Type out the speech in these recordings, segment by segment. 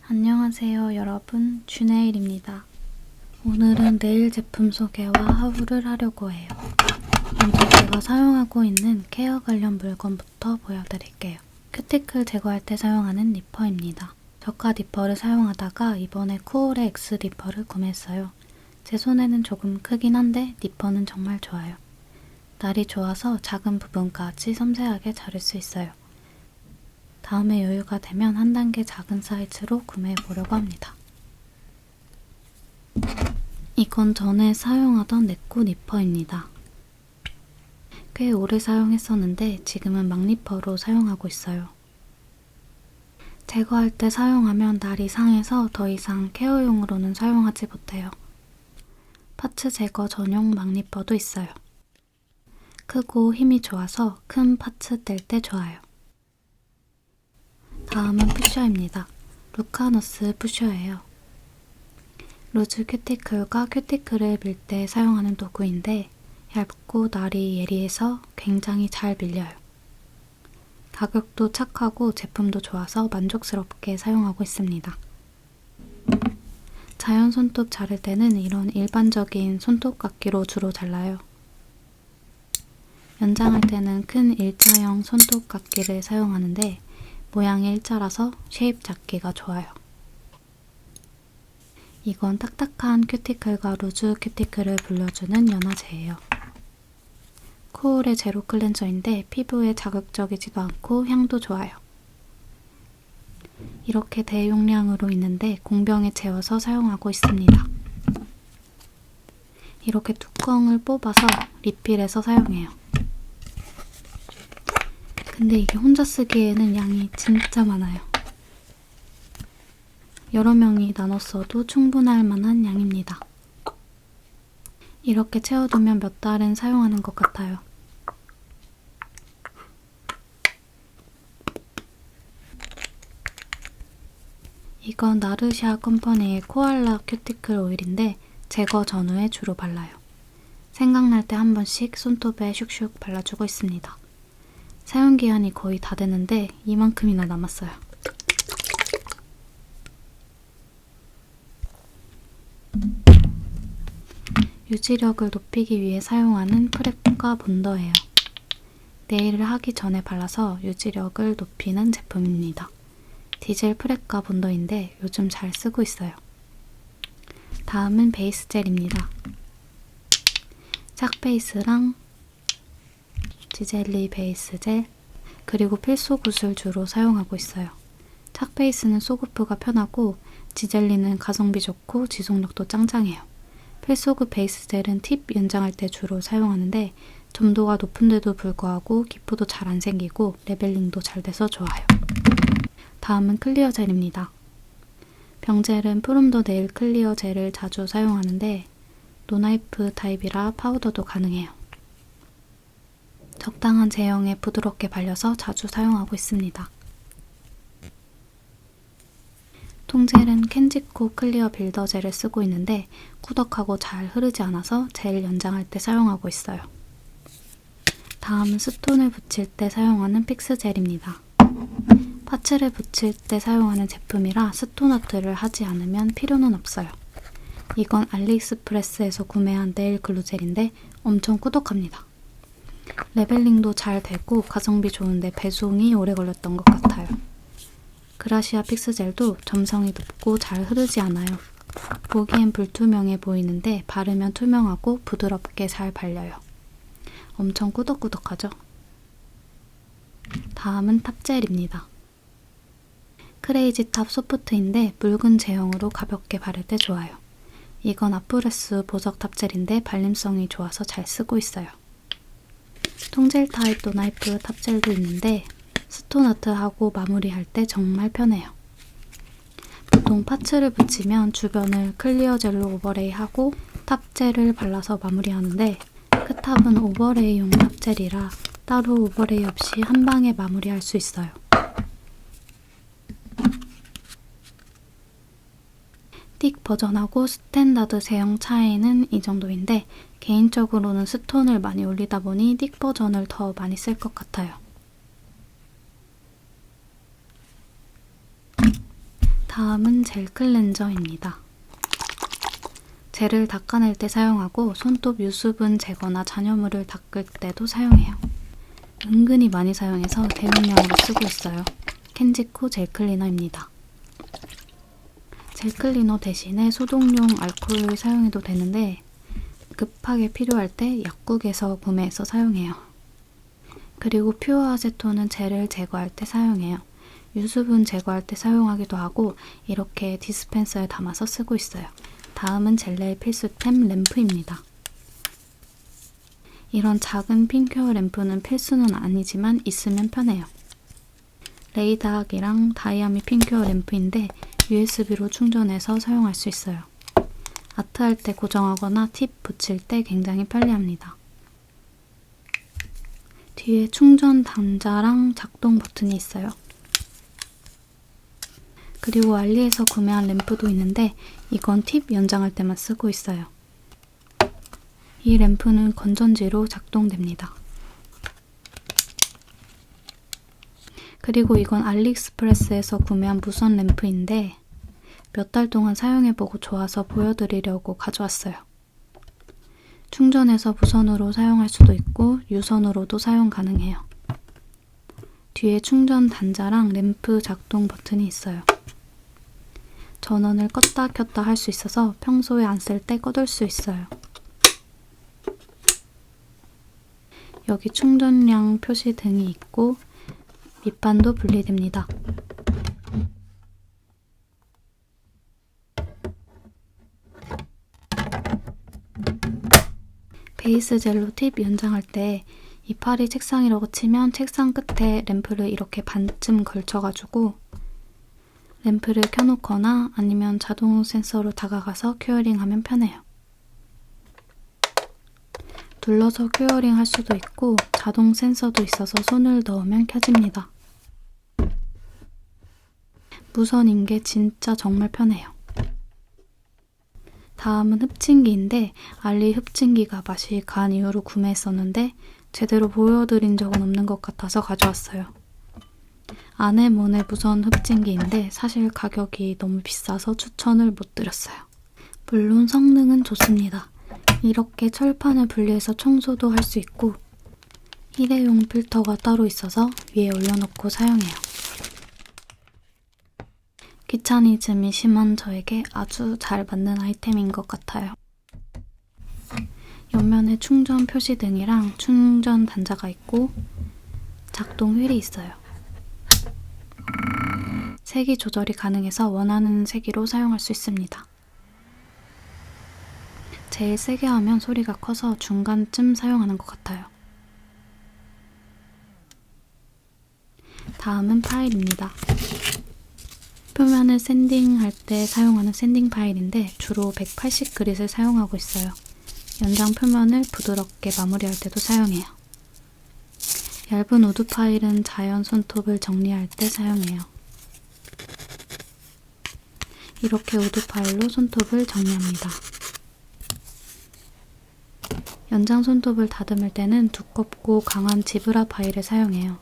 안녕하세요 여러분, 쥐네일입니다. 오늘은 네일 제품 소개와 하울을 하려고 해요. 먼저 제가 사용하고 있는 케어 관련 물건부터 보여드릴게요. 큐티클 제거할 때 사용하는 니퍼입니다. 저가 니퍼를 사용하다가 이번에 쿠올의 X 니퍼를 구매했어요. 제 손에는 조금 크긴 한데 니퍼는 정말 좋아요. 날이 좋아서 작은 부분까지 섬세하게 자를 수 있어요. 다음에 여유가 되면 한 단계 작은 사이즈로 구매해보려고 합니다. 이건 전에 사용하던 네코 니퍼입니다. 꽤 오래 사용했었는데 지금은 막니퍼로 사용하고 있어요. 제거할 때 사용하면 날이 상해서 더 이상 케어용으로는 사용하지 못해요. 파츠 제거 전용 막니퍼도 있어요. 크고 힘이 좋아서 큰 파츠 뗄 때 좋아요. 다음은 푸셔입니다. 루카너스 푸셔예요. 루즈 큐티클과 큐티클을 밀 때 사용하는 도구인데 얇고 날이 예리해서 굉장히 잘 밀려요. 가격도 착하고 제품도 좋아서 만족스럽게 사용하고 있습니다. 자연 손톱 자를 때는 이런 일반적인 손톱깎이로 주로 잘라요. 연장할 때는 큰 일자형 손톱깎이를 사용하는데 모양이 일자라서 쉐입 잡기가 좋아요. 이건 딱딱한 큐티클과 루즈 큐티클을 불려주는 연화제예요. 코올의 제로 클렌저인데 피부에 자극적이지도 않고 향도 좋아요. 이렇게 대용량으로 있는데 공병에 재워서 사용하고 있습니다. 이렇게 뚜껑을 뽑아서 리필해서 사용해요. 근데 이게 혼자 쓰기에는 양이 진짜 많아요. 여러 명이 나눠 써도 충분할 만한 양입니다. 이렇게 채워두면 몇 달은 사용하는 것 같아요. 이건 나르샤 컴퍼니의 코알라 큐티클 오일인데 제거 전후에 주로 발라요. 생각날 때 한 번씩 손톱에 슉슉 발라주고 있습니다. 사용기한이 거의 다 됐는데 이만큼이나 남았어요. 유지력을 높이기 위해 사용하는 프랩과 본더예요. 네일을 하기 전에 발라서 유지력을 높이는 제품입니다. 디젤 프랩과 본더인데 요즘 잘 쓰고 있어요. 다음은 베이스 젤입니다. 짝페이스랑 지젤리 베이스 젤, 그리고 필소굿을 주로 사용하고 있어요. 짝페이스는 소구프가 편하고 지젤리는 가성비 좋고 지속력도 짱짱해요. 필소굿 베이스 젤은 팁 연장할 때 주로 사용하는데 점도가 높은데도 불구하고 기포도 잘 안 생기고 레벨링도 잘 돼서 좋아요. 다음은 클리어 젤입니다. 병젤은 프롬더 네일 클리어 젤을 자주 사용하는데 노나이프 타입이라 파우더도 가능해요. 적당한 제형에 부드럽게 발려서 자주 사용하고 있습니다. 통젤은 켄지코 클리어 빌더 젤을 쓰고 있는데 꾸덕하고 잘 흐르지 않아서 젤 연장할 때 사용하고 있어요. 다음은 스톤을 붙일 때 사용하는 픽스 젤입니다. 파츠를 붙일 때 사용하는 제품이라 스톤 아트를 하지 않으면 필요는 없어요. 이건 알리익스프레스에서 구매한 네일 글루 젤인데 엄청 꾸덕합니다. 레벨링도 잘 되고 가성비 좋은데 배송이 오래 걸렸던 것 같아요. 그라시아 픽스젤도 점성이 높고 잘 흐르지 않아요. 보기엔 불투명해 보이는데 바르면 투명하고 부드럽게 잘 발려요. 엄청 꾸덕꾸덕하죠? 다음은 탑젤입니다. 크레이지 탑 소프트인데 묽은 제형으로 가볍게 바를 때 좋아요. 이건 아프레스 보석 탑젤인데 발림성이 좋아서 잘 쓰고 있어요. 통젤 타입 노나이프 탑젤도 있는데 스톤 아트하고 마무리할 때 정말 편해요. 보통 파츠를 붙이면 주변을 클리어 젤로 오버레이 하고 탑젤을 발라서 마무리하는데 그 탑은 오버레이용 탑젤이라 따로 오버레이 없이 한 방에 마무리할 수 있어요. 틱 버전하고 스탠다드 제형 차이는 이 정도인데 개인적으로는 스톤을 많이 올리다 보니 틱 버전을 더 많이 쓸 것 같아요. 다음은 젤 클렌저입니다. 젤을 닦아낼 때 사용하고 손톱 유수분 제거나 잔여물을 닦을 때도 사용해요. 은근히 많이 사용해서 대용량으로 쓰고 있어요. 켄지코 젤 클리너입니다. 젤 클리너 대신에 소독용 알코올을 사용해도 되는데 급하게 필요할 때 약국에서 구매해서 사용해요. 그리고 퓨어 아세톤은 젤을 제거할 때 사용해요. 유수분 제거할 때 사용하기도 하고 이렇게 디스펜서에 담아서 쓰고 있어요. 다음은 젤네일 필수템 램프입니다. 이런 작은 핀케어 램프는 필수는 아니지만 있으면 편해요. 레이닥이랑 다이아미 핀케어 램프인데 USB로 충전해서 사용할 수 있어요. 아트할 때 고정하거나 팁 붙일 때 굉장히 편리합니다. 뒤에 충전 단자랑 작동 버튼이 있어요. 그리고 알리에서 구매한 램프도 있는데 이건 팁 연장할 때만 쓰고 있어요. 이 램프는 건전지로 작동됩니다. 그리고 이건 알리익스프레스에서 구매한 무선 램프인데 몇 달 동안 사용해보고 좋아서 보여드리려고 가져왔어요. 충전해서 무선으로 사용할 수도 있고 유선으로도 사용 가능해요. 뒤에 충전 단자랑 램프 작동 버튼이 있어요. 전원을 껐다 켰다 할 수 있어서 평소에 안 쓸 때 꺼둘 수 있어요. 여기 충전량 표시 등이 있고 밑반도 분리됩니다. 베이스 젤로 팁 연장할 때 이파리 책상이라고 치면 책상 끝에 램프를 이렇게 반쯤 걸쳐가지고 램프를 켜놓거나 아니면 자동 센서로 다가가서 큐어링 하면 편해요. 눌러서 큐어링 할 수도 있고 자동 센서도 있어서 손을 넣으면 켜집니다. 무선인 게 진짜 정말 편해요. 다음은 흡침기인데 알리 흡침기가 맛이 간 이후로 구매했었는데 제대로 보여드린 적은 없는 것 같아서 가져왔어요. 아네몬의 무선 흡침기인데 사실 가격이 너무 비싸서 추천을 못 드렸어요. 물론 성능은 좋습니다. 이렇게 철판을 분리해서 청소도 할 수 있고 일회용 필터가 따로 있어서 위에 올려놓고 사용해요. 귀차니즘이 심한 저에게 아주 잘 맞는 아이템인 것 같아요. 옆면에 충전 표시등이랑 충전 단자가 있고 작동 휠이 있어요. 세기 조절이 가능해서 원하는 세기로 사용할 수 있습니다. 제일 세게 하면 소리가 커서 중간쯤 사용하는 것 같아요. 다음은 파일입니다. 표면을 샌딩할 때 사용하는 샌딩 파일인데 주로 180 그릿을 사용하고 있어요. 연장 표면을 부드럽게 마무리할 때도 사용해요. 얇은 우드 파일은 자연 손톱을 정리할 때 사용해요. 이렇게 우드 파일로 손톱을 정리합니다. 연장 손톱을 다듬을 때는 두껍고 강한 지브라 파일을 사용해요.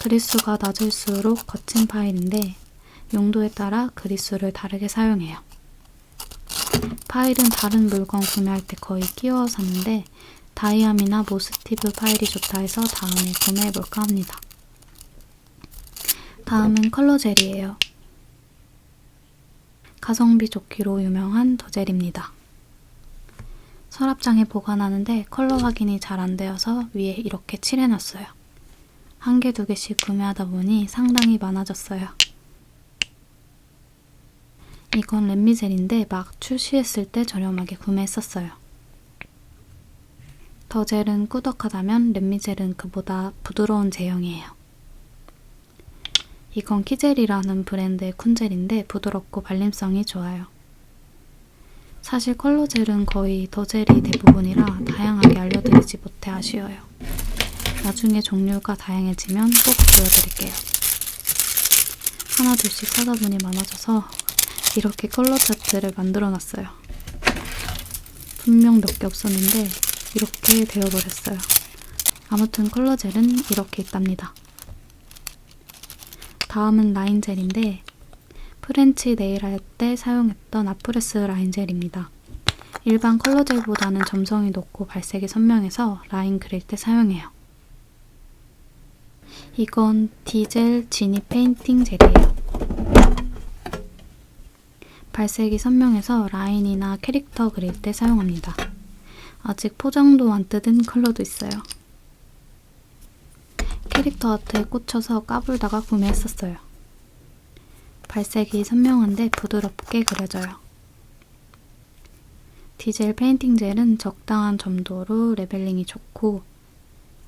그릿수가 낮을수록 거친 파일인데 용도에 따라 그릿수를 다르게 사용해요. 파일은 다른 물건 구매할 때 거의 끼워 샀는데 다이아미나 모스티브 파일이 좋다 해서 다음에 구매해볼까 합니다. 다음은 컬러 젤이에요. 가성비 좋기로 유명한 더젤입니다. 서랍장에 보관하는데 컬러 확인이 잘 안 되어서 위에 이렇게 칠해놨어요. 한 개, 두 개씩 구매하다 보니 상당히 많아졌어요. 이건 렛미젤인데 막 출시했을 때 저렴하게 구매했었어요. 더젤은 꾸덕하다면 렛미젤은 그보다 부드러운 제형이에요. 이건 키젤이라는 브랜드의 쿤젤인데 부드럽고 발림성이 좋아요. 사실 컬러 젤은 거의 더젤이 대부분이라 다양하게 알려드리지 못해 아쉬워요. 나중에 종류가 다양해지면 꼭 보여드릴게요. 하나 둘씩 사다 보니 많아져서 이렇게 컬러 차트를 만들어놨어요. 분명 몇 개 없었는데 이렇게 되어버렸어요. 아무튼 컬러 젤은 이렇게 있답니다. 다음은 라인 젤인데 프렌치 네일 할 때 사용했던 아프레스 라인 젤입니다. 일반 컬러 젤보다는 점성이 높고 발색이 선명해서 라인 그릴 때 사용해요. 이건 디젤 지니 페인팅 젤이에요. 발색이 선명해서 라인이나 캐릭터 그릴 때 사용합니다. 아직 포장도 안 뜯은 컬러도 있어요. 캐릭터 아트에 꽂혀서 까불다가 구매했었어요. 발색이 선명한데 부드럽게 그려져요. 디젤 페인팅 젤은 적당한 점도로 레벨링이 좋고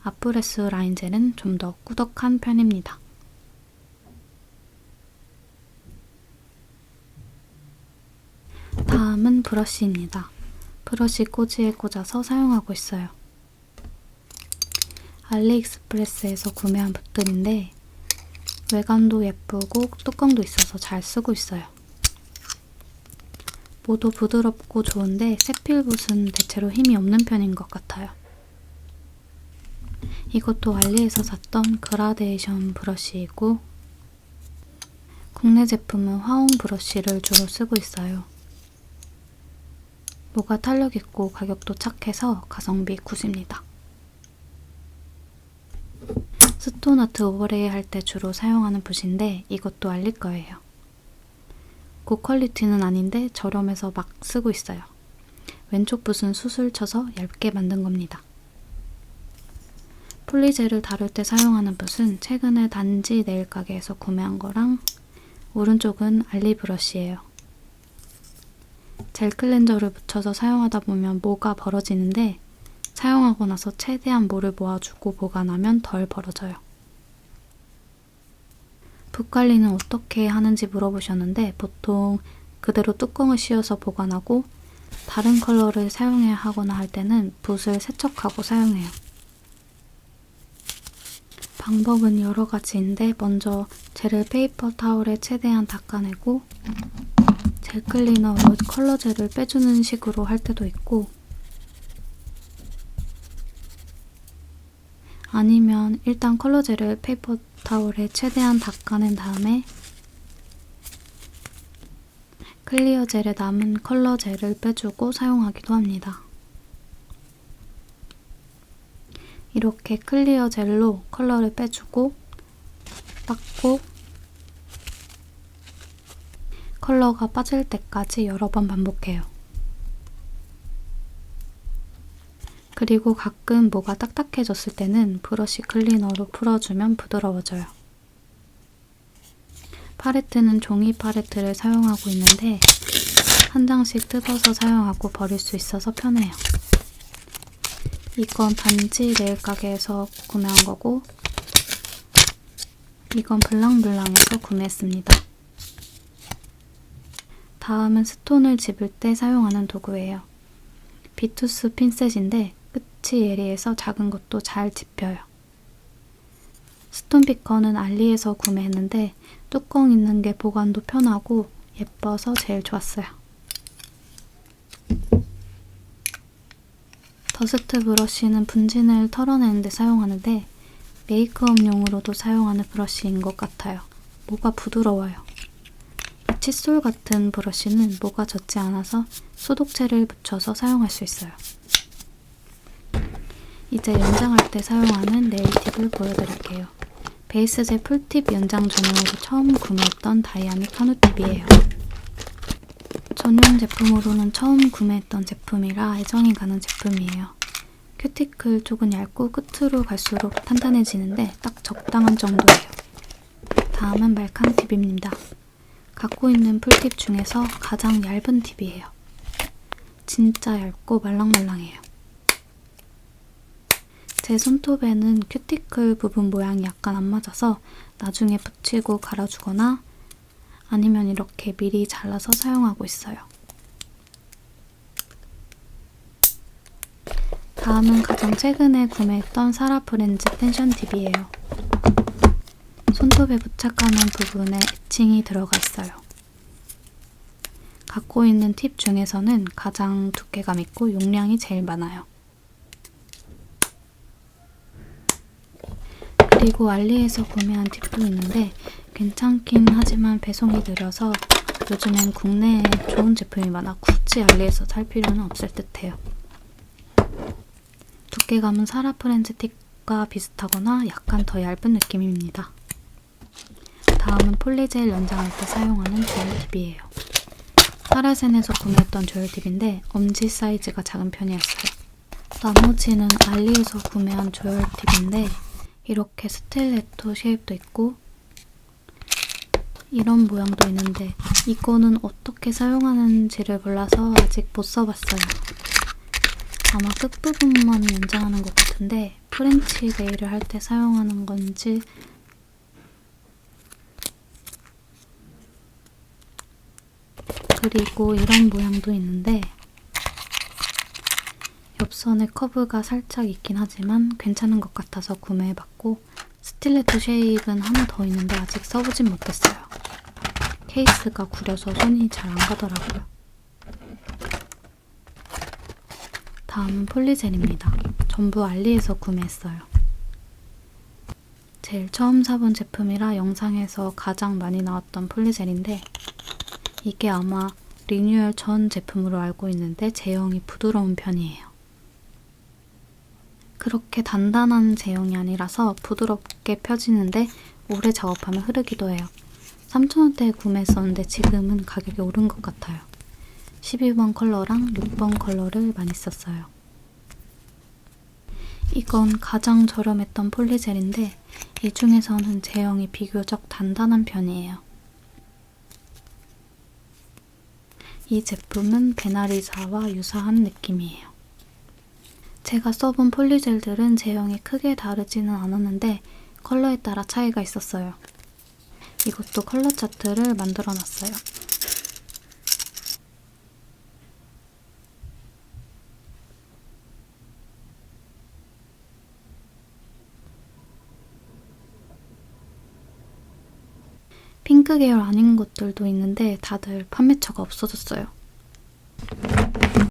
아프레스 라인 젤은 좀 더 꾸덕한 편입니다. 다음은 브러쉬입니다. 브러쉬 꽂이에 꽂아서 사용하고 있어요. 알리익스프레스에서 구매한 붓들인데 외관도 예쁘고 뚜껑도 있어서 잘 쓰고 있어요. 모두 부드럽고 좋은데 세필붓은 대체로 힘이 없는 편인 것 같아요. 이것도 알리에서 샀던 그라데이션 브러쉬이고 국내 제품은 화홍 브러쉬를 주로 쓰고 있어요. 모가 탄력있고 가격도 착해서 가성비 굿입니다. 스톤 아트 오버레이 할 때 주로 사용하는 붓인데 이것도 알리 거예요. 고퀄리티는 아닌데 저렴해서 막 쓰고 있어요. 왼쪽 붓은 숯을 쳐서 얇게 만든 겁니다. 폴리젤을 다룰 때 사용하는 붓은 최근에 단지 네일 가게에서 구매한 거랑 오른쪽은 알리 브러쉬예요. 젤 클렌저를 묻혀서 사용하다 보면 모가 벌어지는데 사용하고 나서 최대한 모를 모아주고 보관하면 덜 벌어져요. 붓 관리는 어떻게 하는지 물어보셨는데 보통 그대로 뚜껑을 씌워서 보관하고 다른 컬러를 사용해야 하거나 할 때는 붓을 세척하고 사용해요. 방법은 여러 가지인데 먼저 젤을 페이퍼 타올에 최대한 닦아내고 젤 클리너로 컬러 젤을 빼주는 식으로 할 때도 있고 아니면 일단 컬러 젤을 페이퍼 타올에 최대한 닦아낸 다음에 클리어 젤에 남은 컬러 젤을 빼주고 사용하기도 합니다. 이렇게 클리어 젤로 컬러를 빼주고 닦고 컬러가 빠질 때까지 여러 번 반복해요. 그리고 가끔 모가 딱딱해졌을 때는 브러쉬 클리너로 풀어주면 부드러워져요. 팔레트는 종이 팔레트를 사용하고 있는데 한 장씩 뜯어서 사용하고 버릴 수 있어서 편해요. 이건 단지 네일 가게에서 구매한 거고 이건 블랑블랑에서 구매했습니다. 다음은 스톤을 집을 때 사용하는 도구예요. 비투스 핀셋인데 끝이 예리해서 작은 것도 잘 집혀요. 스톤 피커는 알리에서 구매했는데 뚜껑 있는 게 보관도 편하고 예뻐서 제일 좋았어요. 더스트 브러쉬는 분진을 털어내는 데 사용하는데 메이크업용으로도 사용하는 브러쉬인 것 같아요. 모가 부드러워요. 칫솔 같은 브러쉬는 모가 젖지 않아서 소독제를 묻혀서 사용할 수 있어요. 이제 연장할 때 사용하는 네일 팁을 보여드릴게요. 베이스젤 풀팁 연장 전용으로 처음 구매했던 다이아미 카누 팁이에요. 전용 제품으로는 처음 구매했던 제품이라 애정이 가는 제품이에요. 큐티클 쪽은 얇고 끝으로 갈수록 탄탄해지는데 딱 적당한 정도예요. 다음은 말캉 팁입니다. 갖고 있는 풀팁 중에서 가장 얇은 팁이에요. 진짜 얇고 말랑말랑해요. 제 손톱에는 큐티클 부분 모양이 약간 안 맞아서 나중에 붙이고 갈아주거나 아니면 이렇게 미리 잘라서 사용하고 있어요. 다음은 가장 최근에 구매했던 사라 프렌즈 텐션 팁이에요. 손톱에 부착하는 부분에 애칭이 들어가 있어요. 갖고 있는 팁 중에서는 가장 두께감 있고 용량이 제일 많아요. 그리고 알리에서 구매한 팁도 있는데 괜찮긴 하지만 배송이 느려서 요즘엔 국내에 좋은 제품이 많아 굳이 알리에서 살 필요는 없을 듯해요. 두께감은 사라 프렌즈 팁과 비슷하거나 약간 더 얇은 느낌입니다. 다음은 폴리젤 연장할 때 사용하는 조열 팁이에요. 사라센에서 구매했던 조열 팁인데 엄지 사이즈가 작은 편이었어요. 나머지는 알리에서 구매한 조열 팁인데 이렇게 스틸레토 쉐입도 있고 이런 모양도 있는데 이거는 어떻게 사용하는지를 몰라서 아직 못 써봤어요. 아마 끝부분만 연장하는 것 같은데 프렌치 네일을 할 때 사용하는 건지 그리고 이런 모양도 있는데 옆선에 커브가 살짝 있긴 하지만 괜찮은 것 같아서 구매해봤고 스틸레토 쉐입은 하나 더 있는데 아직 써보진 못했어요. 케이스가 구려서 손이 잘 안 가더라고요. 다음은 폴리젤입니다. 전부 알리에서 구매했어요. 제일 처음 사본 제품이라 영상에서 가장 많이 나왔던 폴리젤인데 이게 아마 리뉴얼 전 제품으로 알고 있는데 제형이 부드러운 편이에요. 그렇게 단단한 제형이 아니라서 부드럽게 펴지는데 오래 작업하면 흐르기도 해요. 3,000원대에 구매했었는데 지금은 가격이 오른 것 같아요. 12번 컬러랑 6번 컬러를 많이 썼어요. 이건 가장 저렴했던 폴리젤인데 이 중에서는 제형이 비교적 단단한 편이에요. 이 제품은 베나리사와 유사한 느낌이에요. 제가 써본 폴리젤들은 제형이 크게 다르지는 않았는데 컬러에 따라 차이가 있었어요. 이것도 컬러 차트를 만들어 놨어요. 핑크 계열 아닌 것들도 있는데 다들 판매처가 없어졌어요.